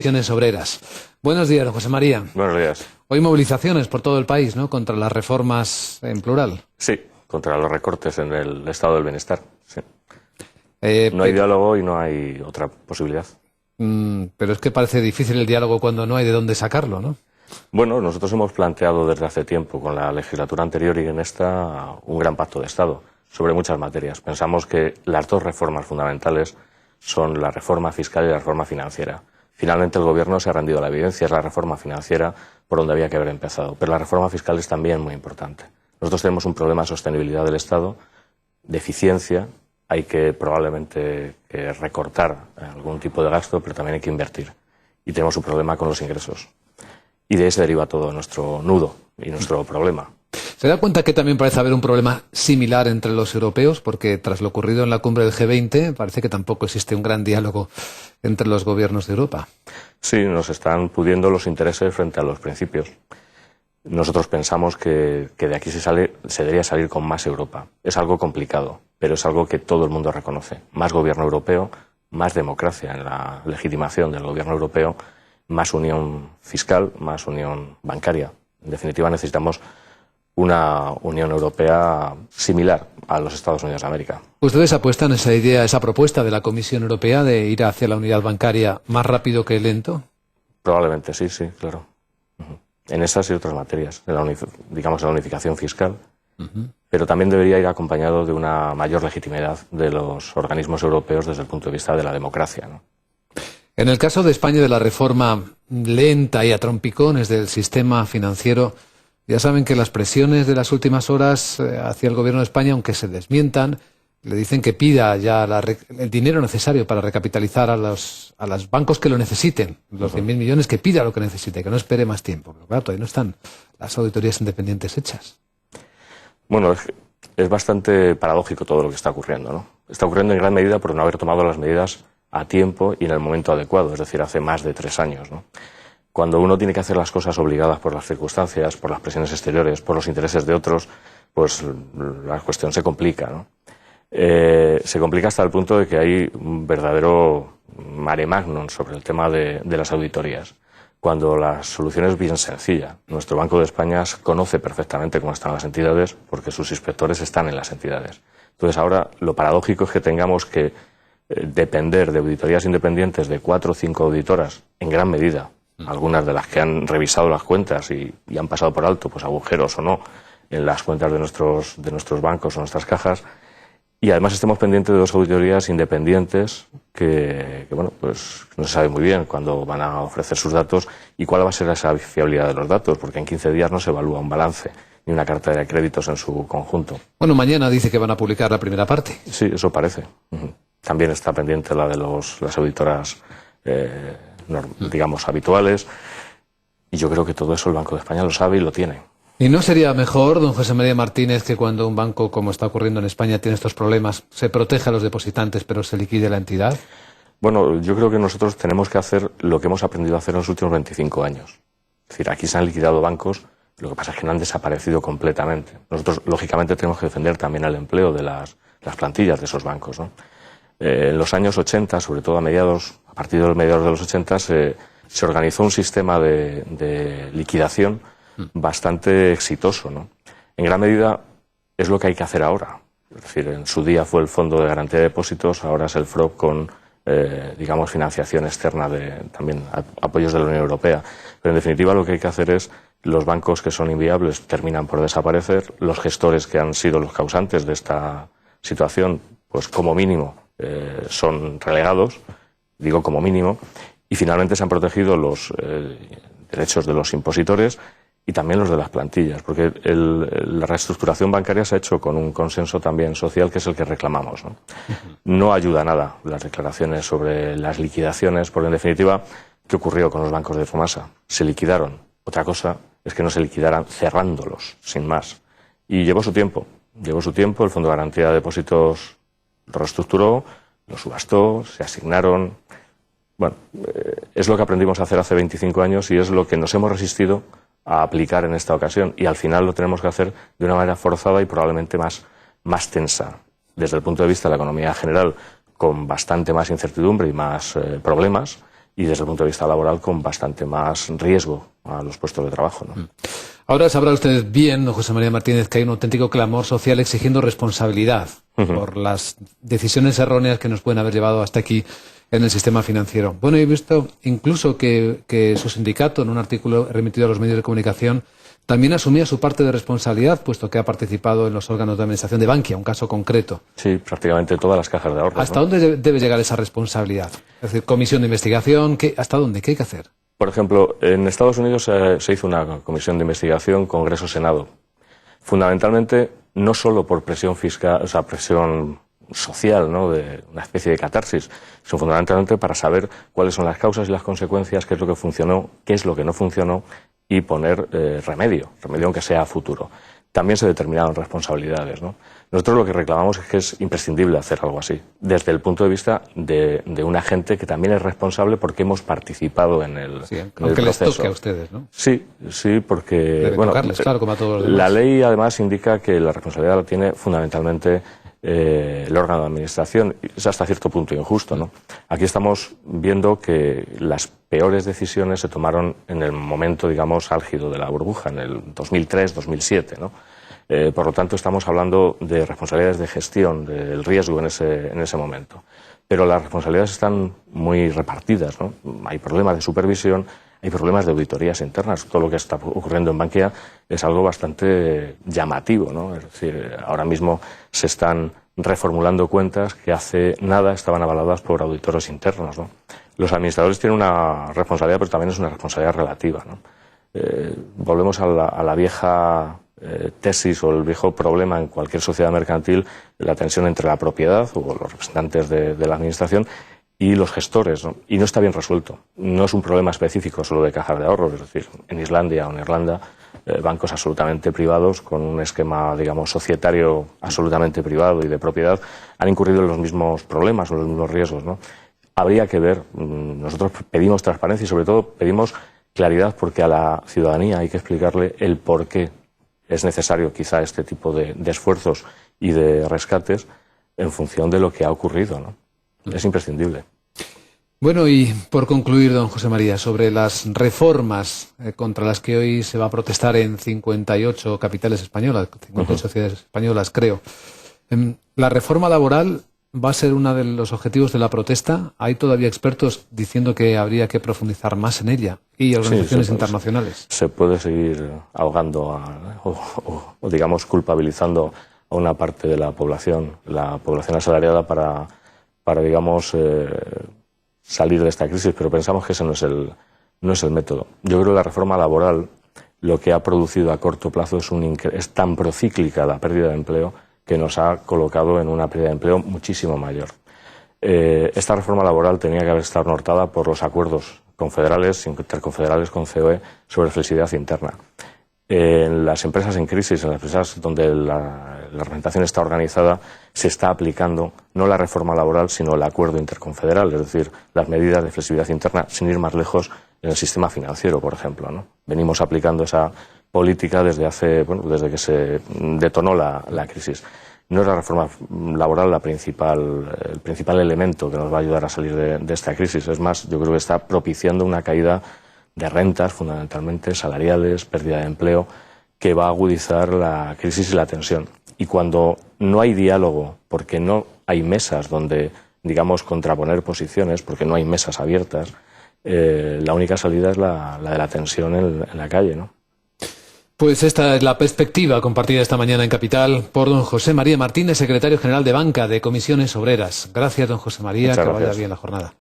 Comisiones Obreras. Buenos días, don José María. Buenos días. Hoy movilizaciones por todo el país, ¿no?, contra las reformas en plural. Sí, contra los recortes en el estado del bienestar. Sí. No hay diálogo y no hay otra posibilidad. Pero es que parece difícil el diálogo cuando no hay de dónde sacarlo, ¿no? Bueno, nosotros hemos planteado desde hace tiempo, con la legislatura anterior y en esta, un gran pacto de Estado sobre muchas materias. Pensamos que las dos reformas fundamentales son la reforma fiscal y la reforma financiera. Finalmente el Gobierno se ha rendido a la evidencia, es la reforma financiera por donde había que haber empezado. Pero la reforma fiscal es también muy importante. Nosotros tenemos un problema de sostenibilidad del Estado, de eficiencia, hay que probablemente recortar algún tipo de gasto, pero también hay que invertir. Y tenemos un problema con los ingresos. Y de ahí se deriva todo nuestro nudo y nuestro problema. ¿Se da cuenta que también parece haber un problema similar entre los europeos? Porque tras lo ocurrido en la cumbre del G20 parece que tampoco existe un gran diálogo entre los gobiernos de Europa. Sí, nos están pudiendo los intereses frente a los principios. Nosotros pensamos que de aquí se debería salir con más Europa. Es algo complicado, pero es algo que todo el mundo reconoce. Más gobierno europeo, más democracia en la legitimación del gobierno europeo, más unión fiscal, más unión bancaria. En definitiva, necesitamos una Unión Europea similar a los Estados Unidos de América. ¿Ustedes apuestan esa idea, esa propuesta de la Comisión Europea de ir hacia la unidad bancaria más rápido que lento? Probablemente sí, claro. En esas y otras materias, digamos, la unificación fiscal, pero también debería ir acompañado de una mayor legitimidad de los organismos europeos desde el punto de vista de la democracia, ¿no? En el caso de España, de la reforma lenta y a trompicones del sistema financiero, ya saben que las presiones de las últimas horas hacia el Gobierno de España, aunque se desmientan, le dicen que pida ya el dinero necesario para recapitalizar a los bancos que lo necesiten, los 100.000 millones, que pida lo que necesite, que no espere más tiempo. Pero claro, todavía no están las auditorías independientes hechas. Bueno, es bastante paradójico todo lo que está ocurriendo, ¿no? Está ocurriendo en gran medida por no haber tomado las medidas a tiempo y en el momento adecuado, es decir, hace más de 3 años, ¿no? Cuando uno tiene que hacer las cosas obligadas por las circunstancias, por las presiones exteriores, por los intereses de otros, pues la cuestión se complica, ¿no? Se complica hasta el punto de que hay un verdadero mare magnum sobre el tema de las auditorías, cuando la solución es bien sencilla. Nuestro Banco de España conoce perfectamente cómo están las entidades porque sus inspectores están en las entidades. Entonces ahora lo paradójico es que tengamos que depender de auditorías independientes de 4 o 5 auditoras, en gran medida, algunas de las que han revisado las cuentas y han pasado por alto pues agujeros o no en las cuentas de nuestros bancos o nuestras cajas, y además estemos pendientes de 2 auditorías independientes que bueno, pues no se sabe muy bien cuándo van a ofrecer sus datos y cuál va a ser esa fiabilidad de los datos, porque en 15 días no se evalúa un balance ni una cartera de créditos en su conjunto. Bueno, mañana dice que van a publicar la primera parte. Sí, eso parece. También está pendiente la de las auditoras, digamos, habituales, y yo creo que todo eso el Banco de España lo sabe y lo tiene. ¿Y no sería mejor, don José María Martínez, que cuando un banco, como está ocurriendo en España, tiene estos problemas, se proteja a los depositantes pero se liquide la entidad? Bueno, yo creo que nosotros tenemos que hacer lo que hemos aprendido a hacer en los últimos 25 años. Es decir, aquí se han liquidado bancos, lo que pasa es que no han desaparecido completamente. Nosotros, lógicamente, tenemos que defender también el empleo de las plantillas de esos bancos, ¿no? En los años 80, sobre todo a partir de los mediados de los 80, se organizó un sistema de liquidación bastante exitoso, ¿no? En gran medida es lo que hay que hacer ahora. Es decir, en su día fue el Fondo de Garantía de Depósitos, ahora es el FROB con, digamos, financiación externa, también apoyos de la Unión Europea. Pero en definitiva lo que hay que hacer es, los bancos que son inviables terminan por desaparecer, los gestores que han sido los causantes de esta situación, pues como mínimo son relegados, digo como mínimo, y finalmente se han protegido los derechos de los impositores y también los de las plantillas, porque la reestructuración bancaria se ha hecho con un consenso también social que es el que reclamamos, ¿no? No ayuda nada las declaraciones sobre las liquidaciones, porque en definitiva, ¿qué ocurrió con los bancos de FOMASA? Se liquidaron. Otra cosa es que no se liquidaran cerrándolos, sin más. Y llevó su tiempo, el Fondo de Garantía de Depósitos lo reestructuró, lo subastó, se asignaron. Bueno, es lo que aprendimos a hacer hace 25 años y es lo que nos hemos resistido a aplicar en esta ocasión, y al final lo tenemos que hacer de una manera forzada y probablemente más tensa, desde el punto de vista de la economía general, con bastante más incertidumbre y más problemas, y desde el punto de vista laboral con bastante más riesgo a los puestos de trabajo, ¿no? Ahora sabrá usted bien, don José María Martínez, que hay un auténtico clamor social exigiendo responsabilidad por las decisiones erróneas que nos pueden haber llevado hasta aquí en el sistema financiero. Bueno, he visto incluso que su sindicato, en un artículo remitido a los medios de comunicación, también asumía su parte de responsabilidad, puesto que ha participado en los órganos de administración de Bankia, un caso concreto. Sí, prácticamente todas las cajas de ahorros. ¿Hasta dónde debe llegar esa responsabilidad? Es decir, comisión de investigación, ¿hasta dónde? ¿Qué hay que hacer? Por ejemplo, en Estados Unidos se hizo una comisión de investigación, Congreso-Senado. Fundamentalmente, no solo por presión fiscal, o sea, presión social, ¿no?, de una especie de catarsis, sino fundamentalmente para saber cuáles son las causas y las consecuencias, qué es lo que funcionó, qué es lo que no funcionó y poner remedio aunque sea a futuro. También se determinaron responsabilidades, ¿no? Nosotros lo que reclamamos es que es imprescindible hacer algo así, desde el punto de vista de un agente que también es responsable porque hemos participado en el, sí, en el aunque proceso. les toque a ustedes, ¿no? Sí, porque debe tocarles, claro, como a todos los demás. La ley además indica que la responsabilidad la tiene fundamentalmente el órgano de administración. Es hasta cierto punto injusto, ¿no? Aquí estamos viendo que las peores decisiones se tomaron en el momento, digamos, álgido de la burbuja, en el 2003-2007, ¿no? Por lo tanto, estamos hablando de responsabilidades de gestión del riesgo en ese momento. Pero las responsabilidades están muy repartidas, ¿no? Hay problemas de supervisión, hay problemas de auditorías internas. Todo lo que está ocurriendo en Bankia es algo bastante llamativo, ¿no? Es decir, ahora mismo se están reformulando cuentas que hace nada estaban avaladas por auditores internos, ¿no? Los administradores tienen una responsabilidad, pero también es una responsabilidad relativa, ¿no? Volvemos a la vieja tesis o el viejo problema en cualquier sociedad mercantil, la tensión entre la propiedad o los representantes de la administración y los gestores, ¿no? Y no está bien resuelto. No es un problema específico solo de cajas de ahorros, es decir, en Islandia o en Irlanda, bancos absolutamente privados con un esquema, digamos, societario absolutamente privado y de propiedad han incurrido en los mismos problemas o los mismos riesgos, ¿no? Habría que ver, nosotros pedimos transparencia y sobre todo pedimos claridad porque a la ciudadanía hay que explicarle el por qué es necesario quizá este tipo de esfuerzos y de rescates en función de lo que ha ocurrido, ¿no? Es imprescindible. Bueno, y por concluir, don José María, sobre las reformas contra las que hoy se va a protestar en 58 capitales españolas, 58 ciudades españolas, creo. ¿La reforma laboral va a ser uno de los objetivos de la protesta? Hay todavía expertos diciendo que habría que profundizar más en ella y organizaciones internacionales. Se puede seguir ahogando o digamos, culpabilizando a una parte de la población asalariada para digamos, salir de esta crisis, pero pensamos que ese no es el método. Yo creo que la reforma laboral lo que ha producido a corto plazo es tan procíclica la pérdida de empleo que nos ha colocado en una pérdida de empleo muchísimo mayor. Esta reforma laboral tenía que haber estado nortada por los acuerdos confederales, interconfederales con COE sobre flexibilidad interna. En las empresas en crisis, en las empresas donde la representación está organizada, se está aplicando no la reforma laboral, sino el acuerdo interconfederal, es decir, las medidas de flexibilidad interna, sin ir más lejos, en el sistema financiero, por ejemplo, ¿no? Venimos aplicando esa política desde que se detonó la crisis. No es la reforma laboral el principal elemento que nos va a ayudar a salir de esta crisis. Es más, yo creo que está propiciando una caída de rentas, fundamentalmente salariales, pérdida de empleo, que va a agudizar la crisis y la tensión. Y cuando no hay diálogo, porque no hay mesas donde, digamos, contraponer posiciones, porque no hay mesas abiertas, la única salida es la de la tensión en la calle, ¿no? Pues esta es la perspectiva compartida esta mañana en Capital por don José María Martínez, secretario general de Banca de Comisiones Obreras. Gracias, don José María, que vaya bien la jornada.